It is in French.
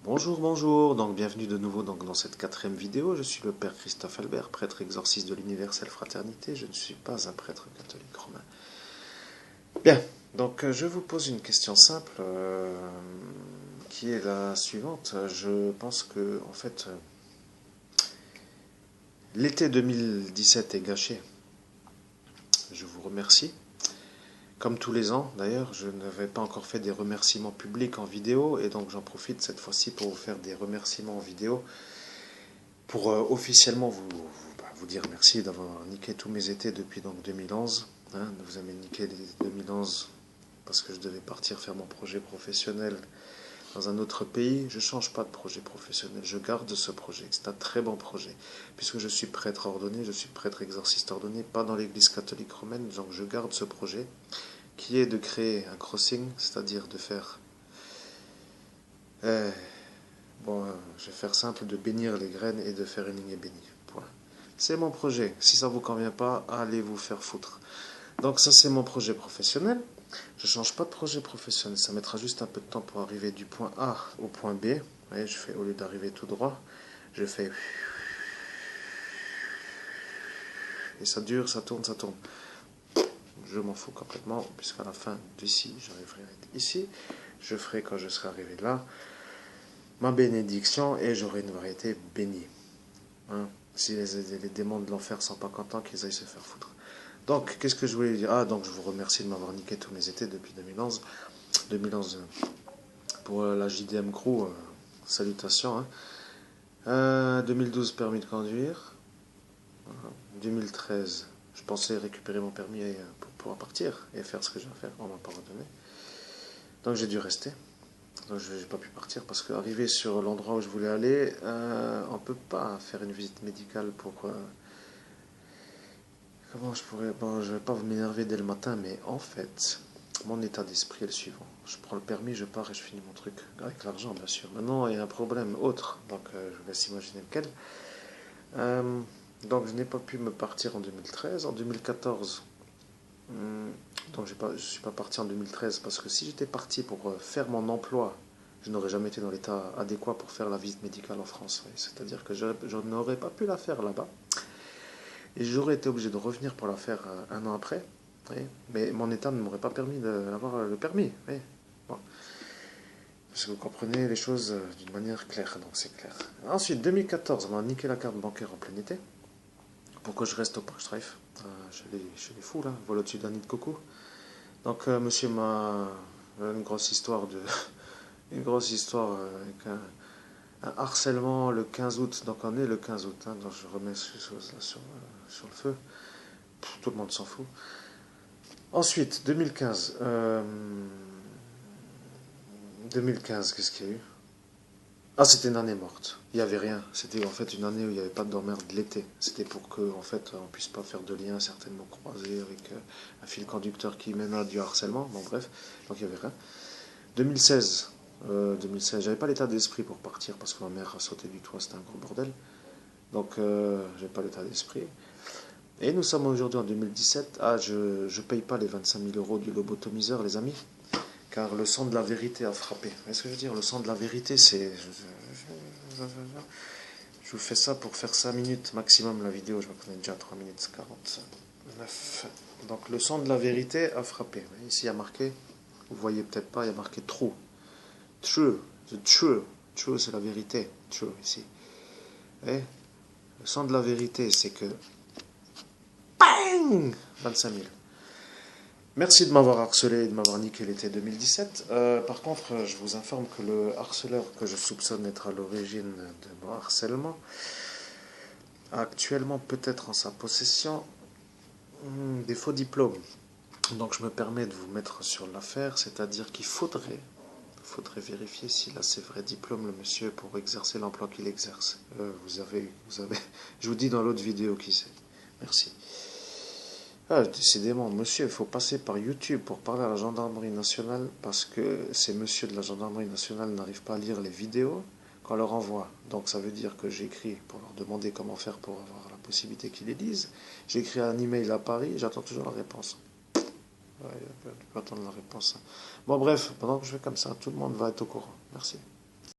Bonjour, bonjour, donc bienvenue de nouveau dans cette quatrième vidéo. Je suis le Père Christophe Albert, prêtre exorciste de l'Universelle Fraternité. Je ne suis pas un prêtre catholique romain. Bien, donc je vous pose une question simple qui est la suivante. Je pense que, en fait, l'été 2017 est gâché. Je vous remercie. Comme tous les ans, d'ailleurs, je n'avais pas encore fait des remerciements publics en vidéo, et donc j'en profite cette fois-ci pour vous faire des remerciements en vidéo, pour officiellement vous dire merci d'avoir niqué tous mes étés depuis donc 2011. Hein, vous avez niqué les 2011 parce que je devais partir faire mon projet professionnel dans un autre pays. Je ne change pas de projet professionnel, je garde ce projet. C'est un très bon projet. Puisque je suis prêtre ordonné, je suis prêtre exorciste ordonné, pas dans l'église catholique romaine, donc je garde ce projet qui est de créer un crossing, c'est-à-dire de faire... je vais faire simple, de bénir les graines et de faire une lignée bénie. Point. C'est mon projet. Si ça ne vous convient pas, allez vous faire foutre. Donc ça, c'est mon projet professionnel. Je ne change pas de projet professionnel. Ça mettra juste un peu de temps pour arriver du point A au point B. Vous voyez, je fais, au lieu d'arriver tout droit, je fais... Et ça dure, ça tourne, ça tourne. Je m'en fous complètement, puisqu'à la fin d'ici, j'arriverai à être ici. Je ferai, quand je serai arrivé là, ma bénédiction et j'aurai une variété bénie. Hein? Si les démons de l'enfer sont pas contents, qu'ils aillent se faire foutre. Donc, qu'est-ce que je voulais dire? Ah, donc je vous remercie de m'avoir niqué tous mes étés depuis 2011. 2011 pour la JDM Crew, salutations. Hein. 2012, permis de conduire. 2013, je pensais récupérer mon permis pour pouvoir partir et faire ce que j'ai à faire. On m'a pas redonné. Donc j'ai dû rester. Donc je n'ai pas pu partir parce qu'arrivé sur l'endroit où je voulais aller, on ne peut pas faire une visite médicale pour... comment je pourrais... Bon, je ne vais pas vous m'énerver dès le matin, mais en fait, mon état d'esprit est le suivant. Je prends le permis, je pars et je finis mon truc. Avec l'argent, bien sûr. Maintenant, il y a un problème autre, donc je vous laisse imaginer lequel. Donc je n'ai pas pu me partir en 2013. En 2014, donc je ne suis pas parti en 2013 parce que si j'étais parti pour faire mon emploi, je n'aurais jamais été dans l'état adéquat pour faire la visite médicale en France. C'est-à-dire que je n'aurais pas pu la faire là-bas. Et j'aurais été obligé de revenir pour la faire un an après. Mais mon état ne m'aurait pas permis d'avoir le permis. Bon. Parce que vous comprenez les choses d'une manière claire, donc c'est clair. Ensuite, 2014, on m'a niqué la carte bancaire en plein été. Pour que je reste au Parc Streif, chez les fous, là, vol au-dessus d'un nid de coco. Donc, monsieur m'a... une grosse histoire avec un harcèlement le 15 août. Donc, on est le 15 août, hein, donc je remets ces choses-là sur le feu. Tout le monde s'en fout. Ensuite, 2015. 2015, qu'est-ce qu'il y a eu? Ah, c'était une année morte. Il n'y avait rien. C'était en fait une année où il n'y avait pas de dormeur de l'été. C'était pour que, en fait, on puisse pas faire de lien certainement croisé avec un fil conducteur qui mène à du harcèlement. Bon, bref. Donc, il n'y avait rien. 2016. 2016. J'avais pas l'état d'esprit pour partir parce que ma mère a sauté du toit. C'était un gros bordel. Donc, j'avais pas l'état d'esprit. Et nous sommes aujourd'hui en 2017. Ah, je paye pas les 25 000 euros du lobotomiseur, les amis. Car le sang de la vérité a frappé. Vous voyez ce que je veux dire? Le sang de la vérité, c'est... Je vous fais ça pour faire 5 minutes maximum la vidéo. Je me connais déjà 3 minutes 49. Donc le sang de la vérité a frappé. Ici, il y a marqué... Vous voyez peut-être pas, il y a marqué true. True. The true. True, c'est la vérité. True, ici. Et le sang de la vérité, c'est que... Bang 25 000. Merci de m'avoir harcelé et de m'avoir niqué l'été 2017. Par contre, je vous informe que le harceleur que je soupçonne être à l'origine de mon harcèlement a actuellement peut-être en sa possession des faux diplômes. Donc je me permets de vous mettre sur l'affaire, c'est-à-dire qu'il faudrait vérifier s'il a ses vrais diplômes, le monsieur, pour exercer l'emploi qu'il exerce. Vous avez, je vous dis dans l'autre vidéo qui c'est. Merci. Ah, décidément, monsieur, il faut passer par YouTube pour parler à la gendarmerie nationale parce que ces messieurs de la gendarmerie nationale n'arrivent pas à lire les vidéos qu'on leur envoie. Donc ça veut dire que j'écris pour leur demander comment faire pour avoir la possibilité qu'ils les lisent. J'écris un email à Paris, j'attends toujours la réponse. Ouais, je peux attendre la réponse. Bon bref, pendant que je fais comme ça, tout le monde va être au courant. Merci.